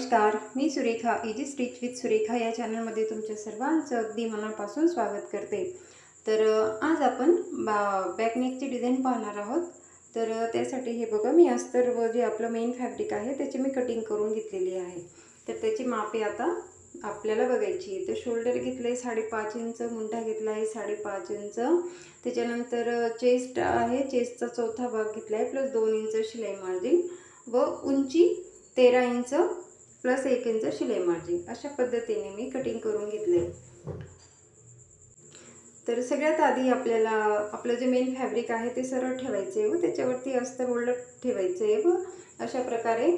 नमस्कार, मी Surekha easy stitch with Surekha या चॅनलमध्ये तुमच्या सर्वांचं अगदी मनापासून स्वागत करते। तर आज आपण बॅकनेकची डिझाईन पाहणार आहोत। तर त्यासाठी हे बघा, मी अस्तर व जे आपलं मेन फॅब्रिक आहे त्याची मी कटिंग करून घेतलेली आहे। तर त्याची मापे आता आपल्याला बघायची आहे। तर शोल्डर घेतले 5.5 इंच, मुंढा घेतला आहे 5.5 इंच, त्याच्यानंतर चेस्ट आहे, चेस्टचा चौथा भाग घेतला आहे प्लस 2 इंच शिलाई मार्जिन व उंची 13 इंच प्लस 1 इंच शिलाई मार्जिन, अशा पद्धतीने मी कटिंग करून घेतले। तर सगळ्यात आधी आपल्याला आपलं जे मेन फॅब्रिक आहे ते सरळ ठेवायचे व त्याच्यावरती अस्तर उलट ठेवायचे व अशा प्रकारे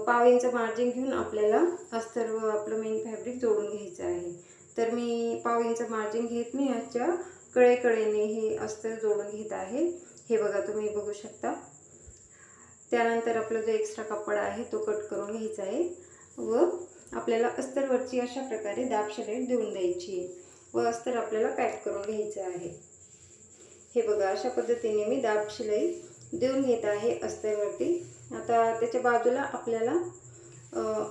पाव इंच मार्जिन घेऊन आपल्याला अस्तर व आपलं मेन फॅब्रिक जोडून घ्यायचं आहे। तर मी पाव इंच मार्जिन घेत मी याच्या कडेकडेने हे अस्तर जोडून घेत आहे। हे बघा, तुम्ही बघू शकता। त्यानंतर आपला जो एक्स्ट्रा कपडा आहे तो कट करून घ्यायचा आहे व आपल्याला अस्तरवरची अशा प्रकारे दाब शिलाई देऊन द्यायची व अस्तर आपल्याला पॅक करून घ्यायचं आहे। हे बघा, अशा पद्धतीने मी दाब शिलाई देऊन घेत आहे अस्तरवरती। आता त्याच्या बाजूला आपल्याला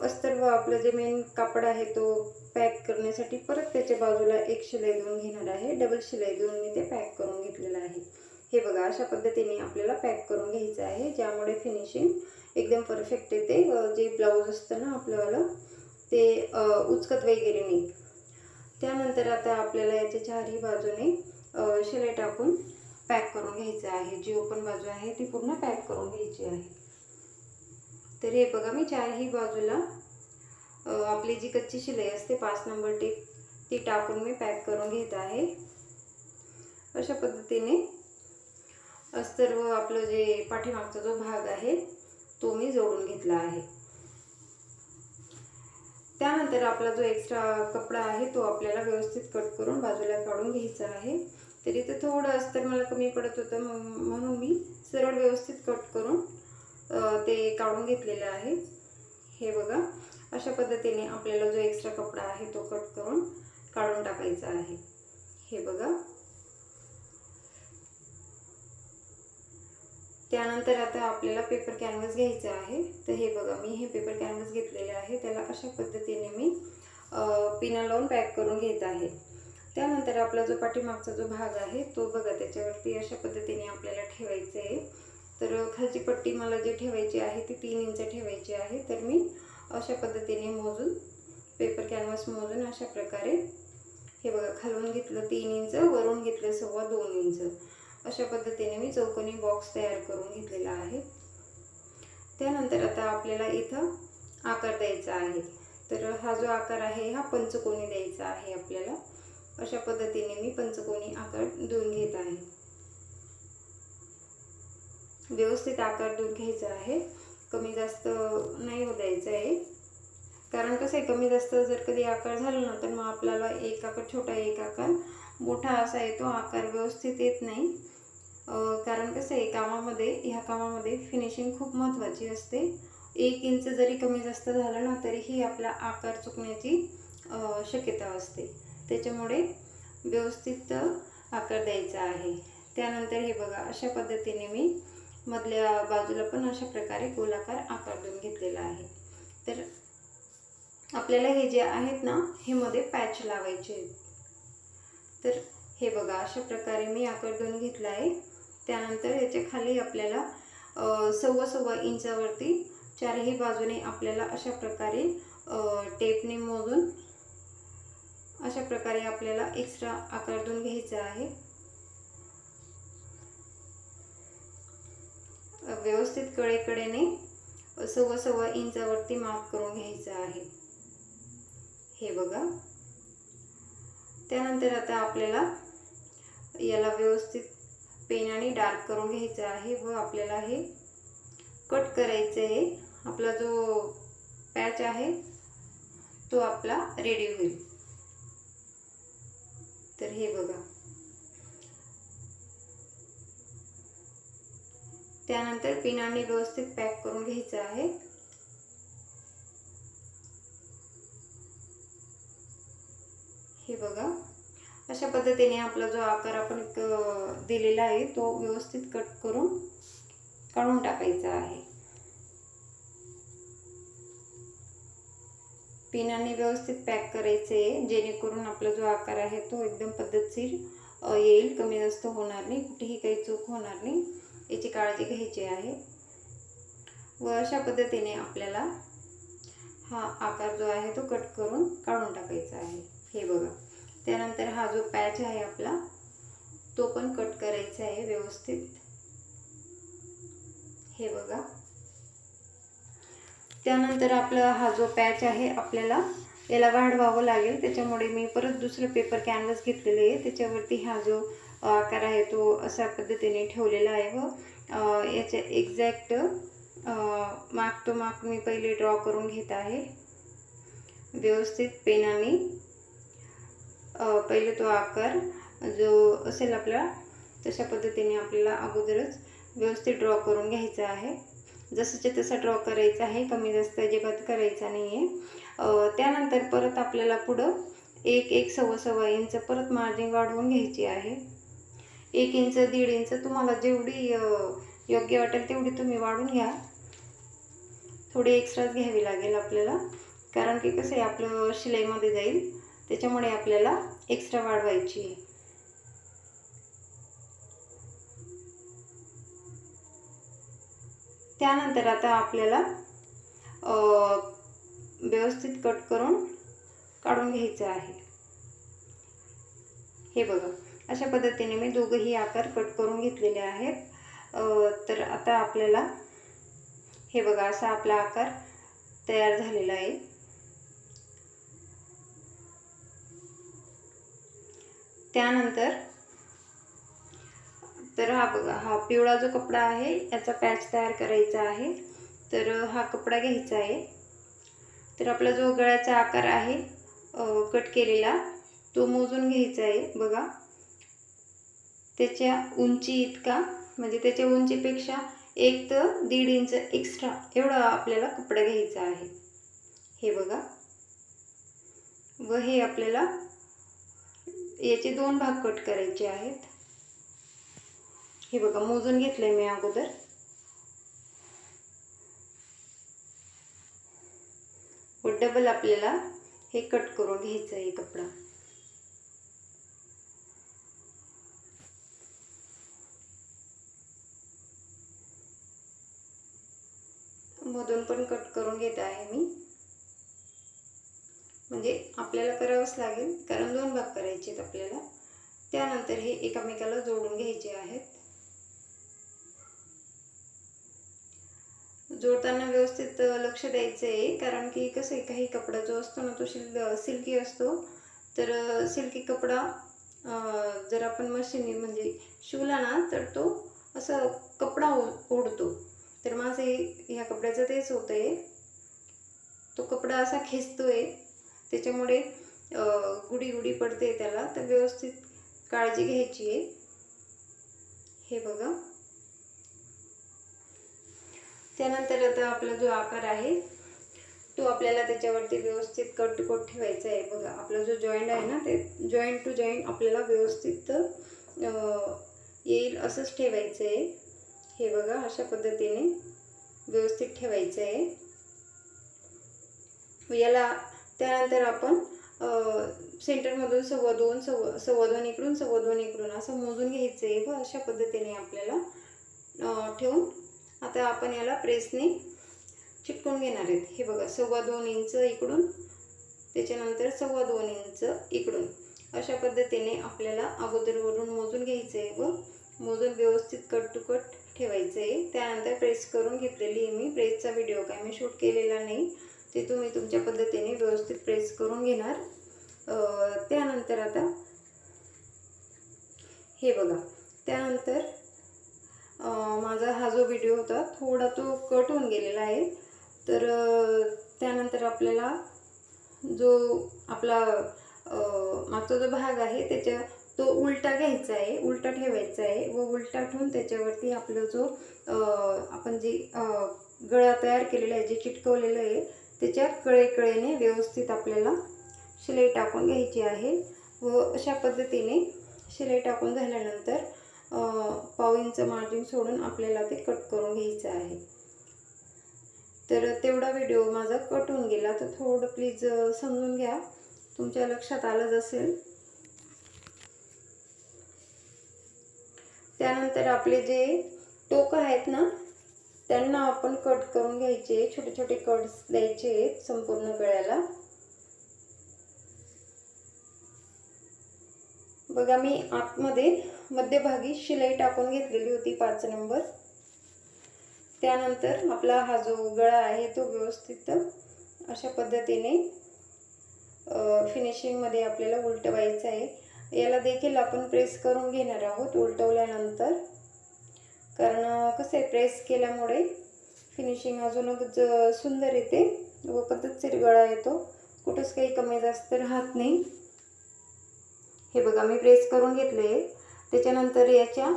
अस्तर व आपलं जे मेन कापड आहे तो पॅक करण्यासाठी परत त्याच्या बाजूला एक शिलाई देऊन घेणार आहे। डबल शिलाई देऊन मी ते पॅक करून घेतलेलं आहे। हे बघा, अशा पद्धतीने आपल्याला पॅक करून घ्यायचं आहे, ज्यामुळे फिनिशिंग एकदम परफेक्ट येते व जे ब्लाऊज असतं ना आपल्याला ते उचकत वगैरे नाही। त्यानंतर आता आपल्याला याच्या चारही बाजूने शिलाई टाकून पॅक करून घ्यायचं आहे। जी ओपन बाजू आहे ती पूर्ण पॅक करून घ्यायची आहे। तर हे बघा, मी चारही बाजूला आपली जी कच्ची शिलाई असते 5 नंबर टिप ती टाकून मी पॅक करून घेत आहे। अशा पद्धतीने अस्तर व आपलं जे पाठीमागचा जो भाग आहे तो मी जोडून घेतला आहे। त्यानंतर आपला जो एक्स्ट्रा कपडा आहे तो आपल्याला व्यवस्थित कट करून बाजूला काढून घ्यायचा आहे। तर इथे थोडं अस्तर मला कमी पडत होतं, म्हणून मी सरळ व्यवस्थित कट करून ते काढून घेतलेलं आहे। हे बघा, अशा पद्धतीने आपल्याला जो एक्स्ट्रा कपडा आहे तो कट करून काढून टाकायचा आहे। हे बघा, त्यानंतर आता आपल्याला पेपर कॅनव्हास घ्यायचा आहे। तर हे बघा, मी हे पेपर कॅनव्हास घेतलेले आहे, त्याला अशा पद्धतीने मी पिना लावून पॅक करून घेत आहे। त्यानंतर आपला जो पाठीमागचा जो भाग आहे तो बघा, त्याच्यावरती अशा पद्धतीने आपल्याला ठेवायचं आहे। तर खालची पट्टी मला जी ठेवायची आहे ती 3 इंच ठेवायची आहे। तर मी अशा पद्धतीने मोजून पेपर कॅनव्हास मोजून अशा प्रकारे हे बघा, खालून घेतलं 3 इंच, वरून घेतलं 2.25 इंच, अशा पद्धतीने मी चौकोनी बॉक्स तयार करून घेतलेला आहे। त्यानंतर आता आपल्याला इथं आकार द्यायचा आहे। तर हा जो आकार आहे हा पंचकोनी द्यायचा आहे आपल्याला। अशा पद्धतीने मी पंचकोनी आकार देऊन घेत आहे। व्यवस्थित आकार देऊन घ्यायचा आहे, कमी जास्त नाही होऊ द्यायचं आहे। कारण कसं आहे, कमी जास्त जर कधी आकार झाला ना तर मग आपल्याला एक आकार छोटा एक आकार मोठा असा येतो, आकार व्यवस्थित येत नाही। कारण कसं आहे, ह्या कामामध्ये फिनिशिंग खूप महत्त्वाची असते। 1 इंच जरी कमी जास्त झालं ना तरीही आपला आकार चुकण्याची शक्यता असते, त्याच्यामुळे व्यवस्थित आकार द्यायचा आहे। त्यानंतर हे बघा, अशा पद्धतीने मी मधल्या बाजूला पण अशा प्रकारे गोलाकार आकार देऊन घेतलेला आहे। तर आपल्याला हे जे आहेत ना हे मध्ये पॅच लावायचे आहेत। तर हे बघा, अशा प्रकारे मी आकार देऊन घेतला आहे। त्यानंतर याच्या खाली आपल्याला 1.25 इंचावरती चारही बाजूने आपल्याला अशा प्रकारे टेपने मोजून अशा प्रकारे आपल्याला एक्स्ट्रा आकार देऊन घ्यायचा आहे। व्यवस्थित कडेकडेने 1.25 इंचावरती मार्क करून घ्यायचं आहे। हे बघा, त्यानंतर आता आपल्याला याला व्यवस्थित पेनाने डार्क करून घ्यायचं आहे व आपल्याला हे कट करायचं आहे। आपला जो पॅच आहे तो आपला रेडी होईल। तर हे बघा, त्यानंतर पिनाने व्यवस्थित पॅक करून घ्यायचं आहे। हे बघा, अशा पद्धतीने आपला जो आकार आपण दिलेला आहे तो व्यवस्थित कट करून काढून टाकायचा आहे। पिनाने व्यवस्थित पॅक करायचं आहे, जेणेकरून आपला जो आकार आहे तो एकदम पद्धतशीर येईल, कमी जास्त होणार नाही, कुठेही काही चूक होणार नाही याची काळजी घ्यायची आहे. व अशा पद्धतीने आपल्याला हा आकार जो आहे तो कट करून काढून टाकायचा आहे. हे बघा. त्यानंतर हा जो पॅच आहे आपला तो पण कट करायचा आहे व्यवस्थित. हे बघा. त्यानंतर आपला हा जो पॅच आहे आपल्याला याला वाढवावं लागेल, त्याच्यामुळे मी परत दुसरं पेपर कॅनव्हास घेतलेले आहे, त्याच्यावरती हा जो आकार आहे तो अशा पद्धतीने ठेवलेला आहे. व याचे exact mark to mark me पहिले ड्रॉ करून घेत आहे व्यवस्थित पेनाने. पहिले तो आकार जो असेल आपला तशा पद्धतीने आपल्याला अगोदरच व्यवस्थित ड्रॉ करून घ्यायचा आहे. जसंच्या तसा ड्रॉ करायचा आहे, कमी जास्त अजिबात करायचा नाही आहे. त्यानंतर परत आपल्याला पुढं 1 सव्वा इंच परत मार्जिन वाढवून घ्यायची आहे. 1 इंच 1.5 इंच तुम्हाला जेवढी योग्य वाटेल तेवढी तुम्ही वाढून घ्या. थोडी एक्स्ट्राच घ्यावी लागेल आपल्याला, कारण की कसं आहे आपलं शिलाईमध्ये जाईल, त्याच्यामुळे आपल्याला एक्स्ट्रा वाढवायची आहे. त्यानंतर आता आपल्याला व्यवस्थित कट करून काढून घ्यायचं आहे. हे बघा. अशा पद्धतीने मी दोघंही आकार कट करून घेतलेले आहेत. तर आता आपल्याला हे बघा असा आपला आकार तयार झालेला आहे. त्यानंतर तर हा बघा, हा पिवळा जो कपडा आहे याचा पॅच तयार करायचा आहे. तर हा कपडा घ्यायचा आहे. तर आपला जो गळ्याचा आकार आहे कट केलेला तो मोजून घ्यायचा आहे. बघा, त्याच्या उंची इतका, म्हणजे त्याच्या उंचीपेक्षा 1 ते 1.5 इंच एक्स्ट्रा एवढा आपल्याला कपडा घ्यायचा आहे. हे बघा. व हे आपल्याला याचे 2 भाग कट करायचे आहेत. हे बघा, मोजून घेतलंय मी अगोदर. व डबल आपल्याला हे कट करून घ्यायचं आहे कपडा. मधून पण कट करून घेत आहे मी, म्हणजे आपल्याला करावंच लागेल कारण 2 भाग करायचे आहेत आपल्याला. त्यानंतर हे एकमेकाला जोडून घ्यायचे आहेत. जोडताना व्यवस्थित लक्ष द्यायचं आहे, कारण की कसं आहे काही कपडा जो असतो ना तो सिल्की असतो. तर सिल्की कपडा जर आपण मशीनी म्हणजे शिवला ना तर तो असं कपडा ओढतो. तर माझं ह्या कपड्याचं तेच होतं आहे, तो कपडा असा खेचतोय, त्याच्यामुळे गुडी पडते त्याला. तर व्यवस्थित काळजी घ्यायची आहे. हे बघा. त्यानंतर आता आपला जो आकार आहे तो आपल्याला त्याच्यावरती व्यवस्थित कट ठेवायचा आहे. बघा, आपला जो जॉईंट आहे ना ते जॉईंट टू जॉईंट आपल्याला व्यवस्थित येईल असंच ठेवायचं आहे. हे बघा, अशा पद्धतीने व्यवस्थित ठेवायचं आहे. याला त्यानंतर आपण सेंटरमधून 2.25 इकडून 2.25 इकडून असं मोजून घ्यायचं आहे. व अशा पद्धतीने आपल्याला ठेवून आता आपण याला प्रेसने चिटकवून घेणार आहेत. हे बघा, 2.25 इंच इकडून, त्याच्यानंतर 2.25 इंच इकडून, अशा पद्धतीने आपल्याला अगोदरवरून मोजून घ्यायचं आहे व मोजून व्यवस्थित कट टू कट ठेवायचं आहे. त्यानंतर प्रेस करून घेतलेली आहे मी. प्रेसचा व्हिडिओ काय मी शूट केलेला नाही, ते तुम्ही तुमच्या पद्धतीने व्यवस्थित प्रेस करून घेणार. त्यानंतर आता हे बघा, त्यानंतर माझा हा जो व्हिडिओ होता थोडा तो कट होऊन गेलेला आहे. तर त्यानंतर आपल्याला जो आपला मागचा जो भाग आहे त्याच्या तो उलटा घ्यायचा आहे, उलटा ठेवायचा आहे. व उलटा ठेवून त्याच्यावरती आपलं जो आपण जे गळा तयार केलेला आहे, जे चिटकवलेलं आहे, त्याच्या कळेने व्यवस्थित आपल्याला शिलाई टाकून घ्यायची आहे. व अशा पद्धतीने शिलाई टाकून झाल्यानंतर 1.5 इंच मार्जिन सोडून आपल्याला ते कट करून घ्यायचं आहे. तर तेवढा व्हिडिओ माझा कट होऊन गेला, तर थोडं प्लीज समजून घ्या, तुमच्या लक्षात आलंच असेल. त्यानंतर आपले जे टोक आहेत ना, त्यांना आपण कट करून घ्यायचे, छोटे छोटे कट्स द्यायचे संपूर्ण गळ्याला. बघा मी आतमध्ये मध्यभागी शिलाई टाकून घेतलेली होती 5 नंबर. त्यानंतर आपला हा जो गळा आहे तो व्यवस्थित अशा पद्धतीने फिनिशिंगमध्ये आपल्याला उलटवायचं आहे. याला देखील आपण प्रेस करून घेणार आहोत उलटवल्यानंतर, कारण कसं आहे, प्रेस केल्यामुळे फिनिशिंग अजूनच सुंदर येते व पद्धतशीर गळा येतो, कुठंच काही कमी जास्त राहत नाही. हे बघा मी प्रेस करून घेतले. त्याच्यानंतर याच्या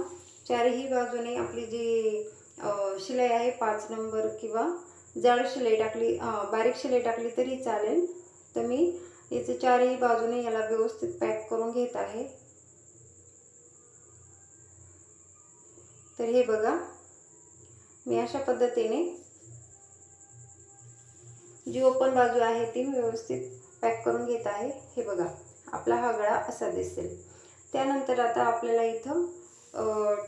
चारही बाजूने आपली जी शिलाई आहे 5 नंबर किंवा जाड शिलाई टाकली, बारीक शिलाई टाकली तरी चालेल. तर मी याचे चारही बाजूने याला व्यवस्थित पॅक करून घेत आहे. तर हे बघा मी अशा पद्धतीने जी ओपन बाजू आहे ती व्यवस्थित पॅक करून घेत आहे. हे बघा आपला हा गळा असा दिसेल. त्यानंतर आता आपल्याला इथं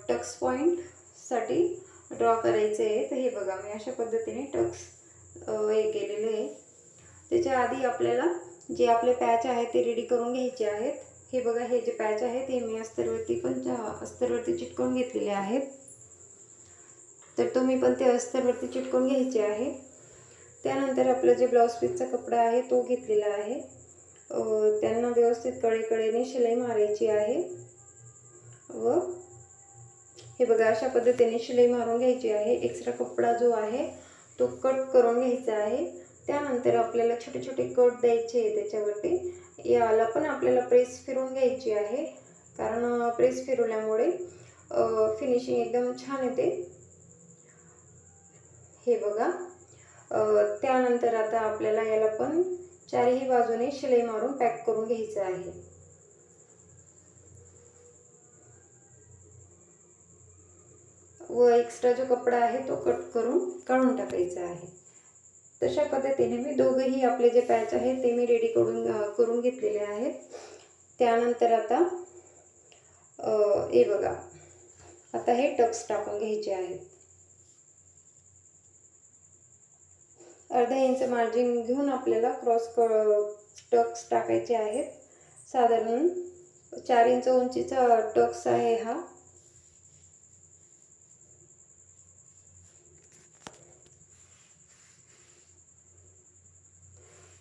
टक्स पॉईंटसाठी ड्रॉ करायचे आहे. तर हे बघा मी अशा पद्धतीने टक्स हे केलेले आहे. त्याच्या आधी आपल्याला जे आपले पॅच आहे ते रेडी करून घ्यायचे आहेत. हे बघा हे जे पॅच आहेत हे मी अस्तरवरती चिटकवून घेतलेले आहेत. तर तुम्ही पण ते अस्तरवरती चिटकवून घ्यायचे आहे. त्यानंतर आपलं जे ब्लाऊज पीसचा कपडा आहे तो घेतलेला आहे. त्यांना व्यवस्थित कडेकडेने शिलाई मारायची आहे व हे बघा अशा पद्धतीने शिलाई मारून घ्यायची आहे. एक्स्ट्रा कपडा जो आहे तो कट करून घ्यायचा आहे. त्यानंतर आपल्याला छोटे छोटे कट द्यायचे आहे त्याच्यावरती. याला पण आपल्याला प्रेस फिरवून घ्यायची आहे, कारण प्रेस फिरवल्यामुळे फिनिशिंग एकदम छान येते. हे बघा त्यानंतर आता आपल्याला याला पण चारही बाजूने शिलाई मारून पॅक करून घ्यायचं आहे. व एक्स्ट्रा जो कपडा आहे तो कट करून काढून टाकायचा आहे. तशा पद्धतीने मी दोघेही आपले जे पॅच आहेत ते मी रेडी करून घेतलेले आहेत. त्यानंतर आता हे बघा आता हे टक्स टाकून घ्यायचे आहेत. अर्धा इंच मार्जिन घेऊन आपल्याला क्रॉस टक्स टाकायचे आहेत. साधारण 4 इंच उंचीचा टक्स आहे हा.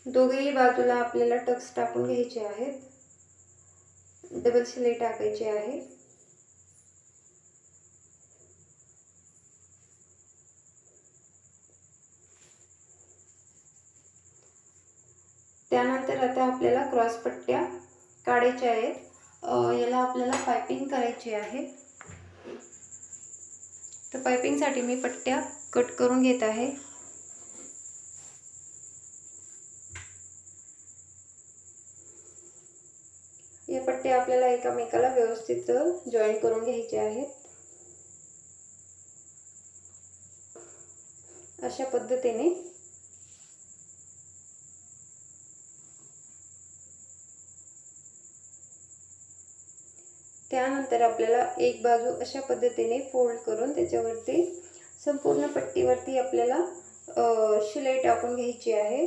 दोघेही बाजूला आपल्याला टक्स टाकून घ्यायचे आहेत. डबल शिलाई टाकायची आहे. त्यानंतर आता आपल्याला क्रॉस पट्ट्या काढायच्या आहेत. याला आपल्याला पाइपिंग करायची आहे. तर पाइपिंगसाठी मी पट्ट्या कट करून घेत आहे. या पट्ट्या आपल्याला एकामेकाला व्यवस्थित जॉईन करून घ्यायचे आहेत. अशा पद्धतीने त्यानंतर आपल्याला एक बाजू अशा पद्धतीने फोल्ड करून त्याच्यावरती संपूर्ण पट्टीवरती आपल्याला शिलाई टाकून घ्यायची आहे.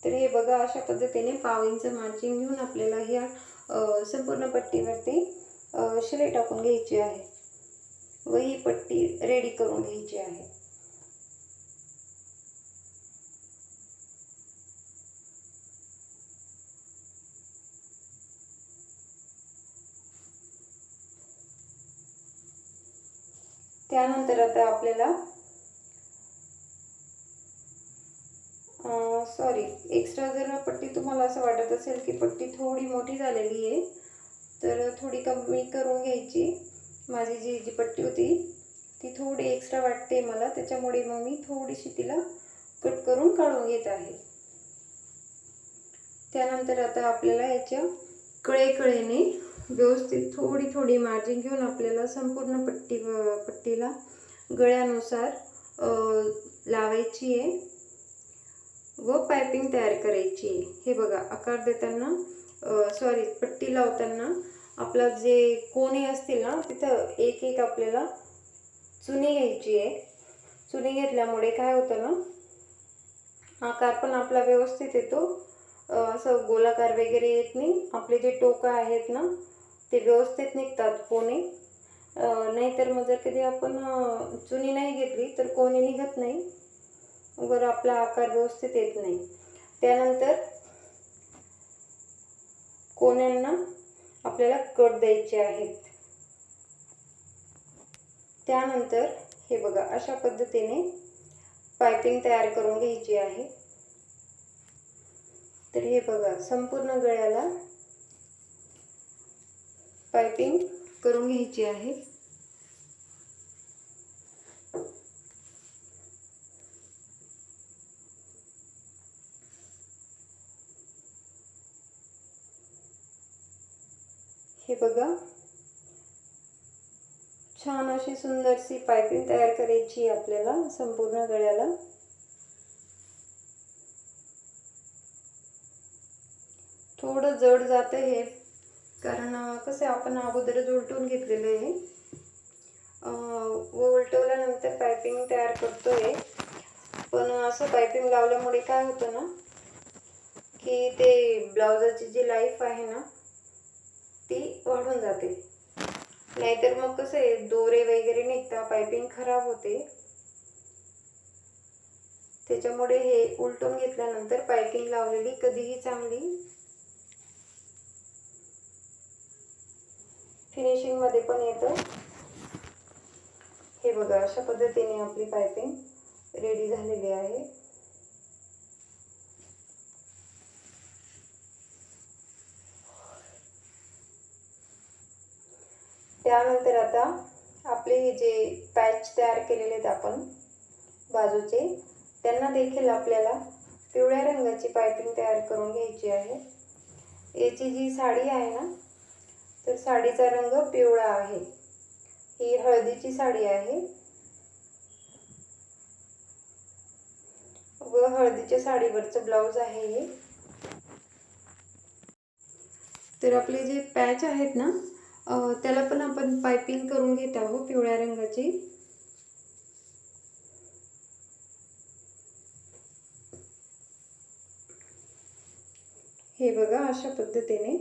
तर हे बघा अशा पद्धतीने पाव इंच मार्जिन घेऊन आपल्याला ह्या संपूर्ण पट्टीवरती शिलाई टाकून घ्यायची आहे व ही पट्टी रेडी करून घ्यायची आहे. त्यानंतर आता आपल्याला सॉरी एक्स्ट्रा जर पट्टी तुम्हाला असं वाटत असेल की पट्टी थोडी मोठी झालेली आहे तर थोडी कमी करून घ्यायची. माझी जी पट्टी होती ती थोडी एक्स्ट्रा वाटते मला, त्याच्यामुळे मग मी थोडीशी तिला कट करून काढून घेत आहे. त्यानंतर आता आपल्याला याच्या कडेकडेने व्यवस्थित थोडी थोडी मार्जिन घेऊन आपल्याला संपूर्ण पट्टीला गळ्यानुसार लावायची आहे व पायपिंग तयार करायची आहे। हे बघा, आकार देताना पट्टी लावताना आपला जे कोणी असतील ना तिथं एक एक आपल्याला चुनी घ्यायची आहे। चुनी घेतल्यामुळे काय होतं ना, आकार पण आपला व्यवस्थित येतो, असं गोलाकार वगैरे येत नाही। आपले जे टोकं आहेत ना ते व्यवस्थित निघतात कोणी, नाहीतर मग जर कधी आपण चुनी नाही घेतली तर कोणी निघत नाही, वर आपला आकार व्यवस्थित येत नाही। त्यानंतर कोण्यांना आपल्याला कट द्यायचे आहेत। त्यानंतर हे बघा, अशा पद्धतीने पायपिंग तयार करून घ्यायची आहे। तर हे बघा, संपूर्ण गळ्याला पायपिंग करून घ्यायची आहे। हे बघा, छान अशी सुंदरशी पायपिंग तयार करायची आपल्याला संपूर्ण गळ्याला। थोडं जड जातं हे, कारण कसं आपण अगोदरच उलटून घेतलेलं आहे व उलटवल्यानंतर पायपिंग तयार करतोय। पण असं पायपिंग लावल्यामुळे काय होतं ना की ते ब्लाउजाची जी लाईफ आहे ना ती वाढून जाते, नाहीतर मग कसं आहे दोरे वगैरे निघतात, पायपिंग खराब होते। त्याच्यामुळे हे उलटून घेतल्यानंतर पायपिंग लावलेली कधीही चांगली फिनिशिंग मध्ये पण येतं। हे बघा, अशा पद्धतीने आपली पायपिंग रेडी झालेली आहे। त्यानंतर आता आपले जे पॅच तयार केलेले आहेत आपण बाजूचे, त्यांना देखील आपल्याला पिवळ्या रंगाची पायपिंग तयार करून घ्यायची आहे। याची जी साडी आहे ना, तर साडीचा रंग पिवळा आहे। ही हळदीची साडी आहे व हळदीच्या साडीवरचं ब्लाउज आहे हे। तर आपले जे पॅच आहेत ना त्याला पण आपण पायपिंग करून घेत आहोत पिवळ्या रंगाची। हे बघा, अशा पद्धतीने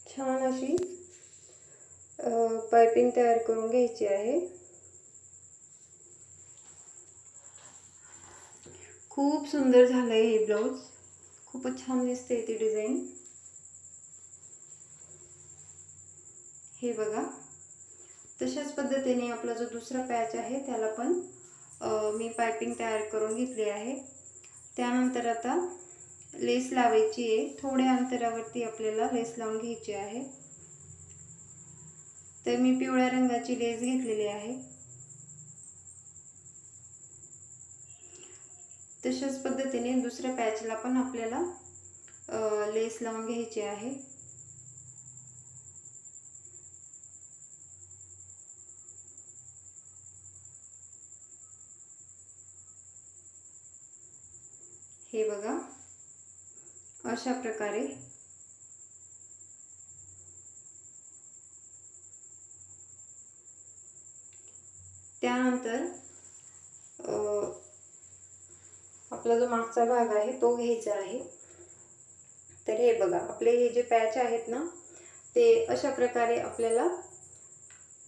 छान अशी पायपिंग तयार करून घ्यायची आहे। खूप सुंदर झालंय हे ब्लाउज, खूपच छान दिसते ती डिझाइन। हे बघा, तशाच पद्धतीने आपला जो दुसरा पॅच आहे त्याला पण मी पायपिंग तयार करून घेतली आहे। त्यानंतर आता लेस लावायची आहे, थोड्या अंतरावरती आपल्याला लेस लावून घ्यायची आहे। तर मी पिवळ्या रंगाची लेस घेतलेली आहे। तशाच पद्धतीने दुसऱ्या पॅचला पण आपल्याला लेस लावून घ्यायची आहे। हे बघा, अशा प्रकारे त्यानंतर आपला जो मागचा भाग आहे तो घ्यायचा आहे। तर हे बघा, आपले हे जे पॅच आहेत ना ते अशा प्रकारे आपल्याला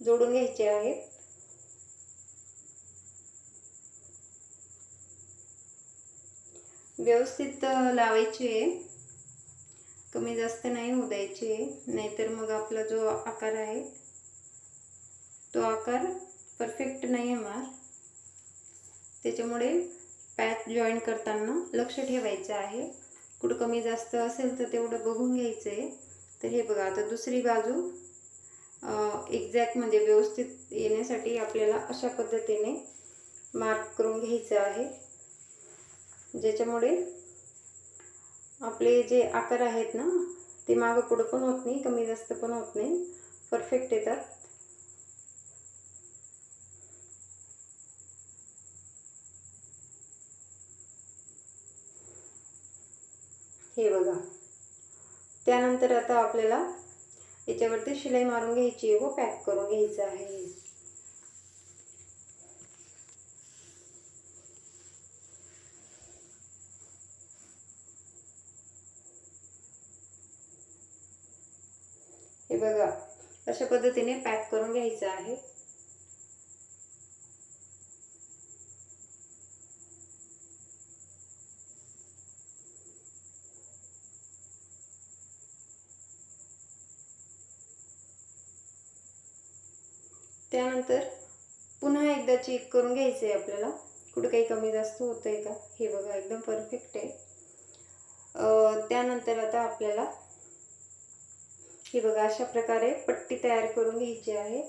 जोडून घ्यायचे आहेत। व्यवस्थित लावायचे, कमी जास्त नाही होऊ द्यायचे, नाहीतर मग आपला जो आकार आहे तो आकार परफेक्ट नाही येणार। त्याच्यामुळे पॅच जॉईन करताना लक्ष ठेवायचं आहे, कुठं कमी जास्त असेल तर तेवढं बघून घ्यायचं आहे। तर हे बघा, आता दुसरी बाजू एक्झॅक्ट म्हणजे व्यवस्थित येण्यासाठी आपल्याला अशा पद्धतीने मार्क करून घ्यायचं आहे, ज्याच्यामुळे आपले जे आकार आहेत ना ते मागं पुढं पण होत नाही, कमी जास्त पण होत नाही, परफेक्ट येतात. हे बघा. त्यानंतर आता आपल्याला याच्यावरती शिलाई मारून घ्यायची आहे व पॅक करून घ्यायचं आहे. हे बघा, अशा पद्धतीने पॅक करून घ्यायचं आहे. त्यानंतर पुन्हा एकदा चेक करून घ्यायचं आहे आपल्याला, कुठं काही कमी जास्त होतं आहे का. हे बघा, एकदम परफेक्ट आहे. त्यानंतर आता आपल्याला हे बघा अशा प्रकारे पट्टी तयार करून घ्यायची आहे.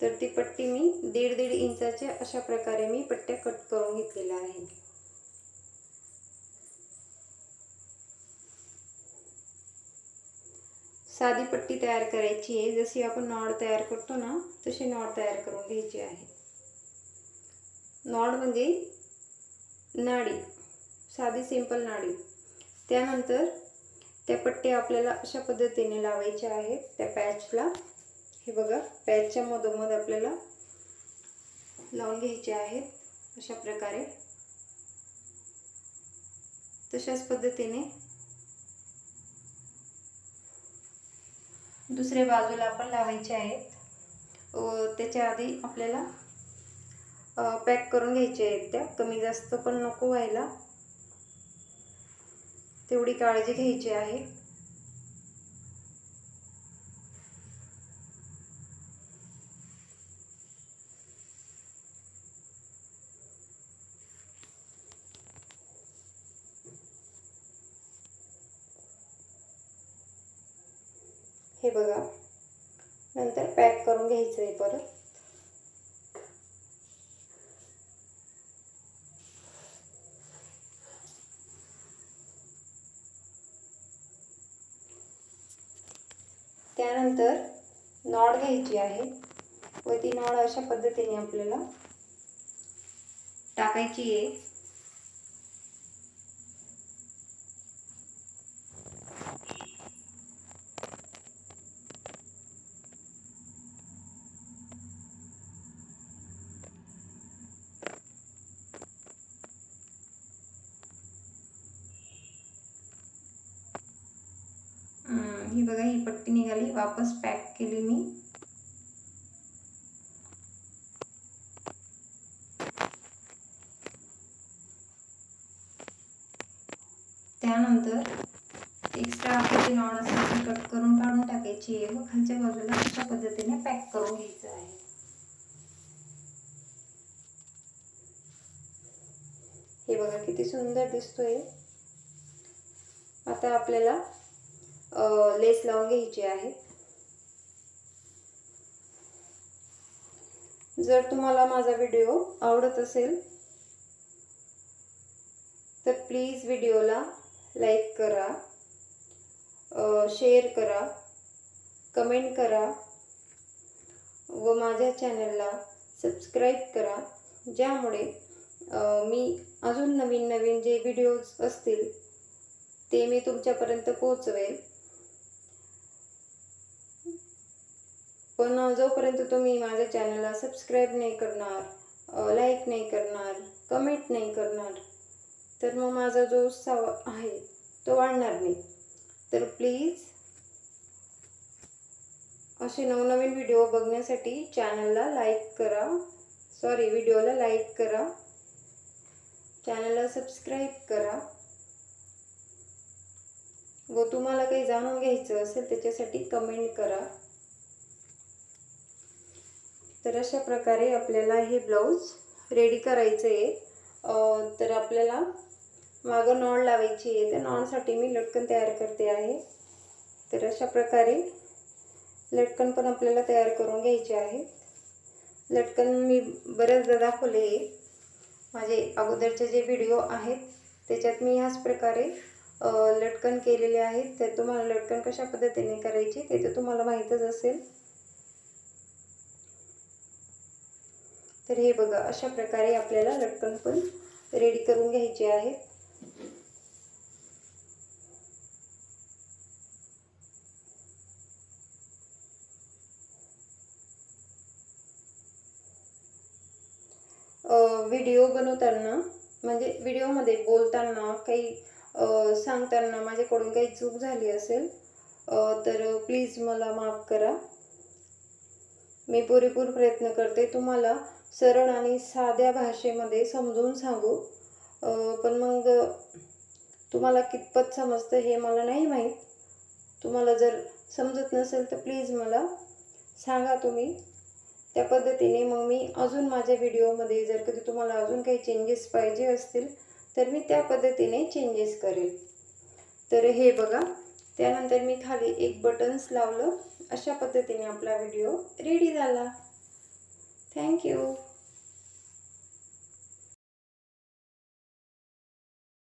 तर ती पट्टी मी 1.5 इंचाच्या अशा प्रकारे मी पट्ट्या कट करून घेतलेल्या आहेत. साधी पट्टी तयार करायची आहे, जशी आपण नॉड तयार करतो ना तशी नॉड तयार करून घ्यायची आहे. नॉड म्हणजे नाडी, साधी सिंपल नाडी. त्यानंतर त्या पट्ट्या आपल्याला अशा पद्धतीने लावायच्या आहेत त्या पॅचला. हे बघा, पॅचच्या मधोमध आपल्याला लावून घ्यायचे आहेत अशा प्रकारे. तशाच पद्धतीने दुसऱ्या बाजूला आपण लावायचे आहेत. त्याच्या आधी आपल्याला पॅक करून घ्यायचे आहेत त्या. कमी जास्त पण नको व्हायला, तेवढी काळजी घ्यायची आहे. हे बघा, नंतर पॅक करून घ्यायचं आहे परत. त्यानंतर नॉड घ्यायची आहे व ती नॉड अशा पद्धतीने आपल्याला टाकायची आहे. ही बघा, ही पट्टी निघाली, वापस पॅक केली मी. त्यानंतर एक्स्ट्रा आपली नॉड असेल ती कट करून काढून टाकायची आहे व खालच्या बाजूला अशा पद्धतीने पॅक करून घ्यायचं आहे. हे बघा किती सुंदर दिसतोय. आता आपल्याला लेस लावून घ्यायची आहे. जर तुम्हाला माझा व्हिडिओ आवडत असेल तर प्लीज व्हिडिओला लाईक करा, शेअर करा, कमेंट करा व माझ्या चॅनलला सबस्क्राईब करा, ज्यामुळे मी अजून नवीन नवीन जे व्हिडिओज असतील ते मी तुमच्यापर्यंत पोहोचवेल. पण जोपर्यंत तुम्ही माझ्या चॅनलला सबस्क्राईब नाही करणार, लाईक नाही करणार, कमेंट नाही करणार, तर मग माझा जो उत्साह आहे तो वाढणार नाही. तर प्लीज असे नवनवीन व्हिडिओ बघण्यासाठी चॅनलला लाईक करा, व्हिडिओला लाईक करा, चॅनलला सबस्क्राईब करा व तुम्हाला काही जाणून घ्यायचं असेल त्याच्यासाठी कमेंट करा. तर अशा प्रकारे आपल्याला हे ब्लाऊज रेडी करायचं आहे. तर आपल्याला मागं नॉड लावायची आहे. त्या नॉडसाठी मी लटकन तयार करते आहे. तर अशा प्रकारे लटकन पण आपल्याला तयार करून घ्यायचे आहे. लटकन मी बरेचदा दाखवले, माझे अगोदरचे जे व्हिडिओ आहेत त्याच्यात मी ह्याच प्रकारे लटकन केलेले आहेत. तर तुम्हाला लटकन कशा पद्धतीने करायची ते तर तुम्हाला माहीतच असेल. तर हे बघा, अशा प्रकारे आपल्याला लटकन पण रेडी करून घ्यायचे आहेत. व्हिडिओ बनवताना म्हणजे व्हिडिओमध्ये बोलताना काही सांगताना माझ्याकडून काही चूक झाली असेल तर प्लीज मला माफ करा. मी पुरेपूर प्रयत्न करते तुम्हाला सरळ आणि साध्या भाषेमध्ये समजून सांगू, पण मग तुम्हाला कितपत समजतं हे मला नाही माहीत. तुम्हाला जर समजत नसेल तर प्लीज मला सांगा तुम्ही. त्या पद्धतीने मग मी अजून माझ्या व्हिडिओमध्ये जर कधी तुम्हाला अजून काही चेंजेस पाहिजे असतील तर मी त्या पद्धतीने चेंजेस करेल. तर हे बघा, त्यानंतर मी खाली एक बटन्स लावलं. अशा पद्धतीने आपला व्हिडिओ रेडी झाला. थँक्यू.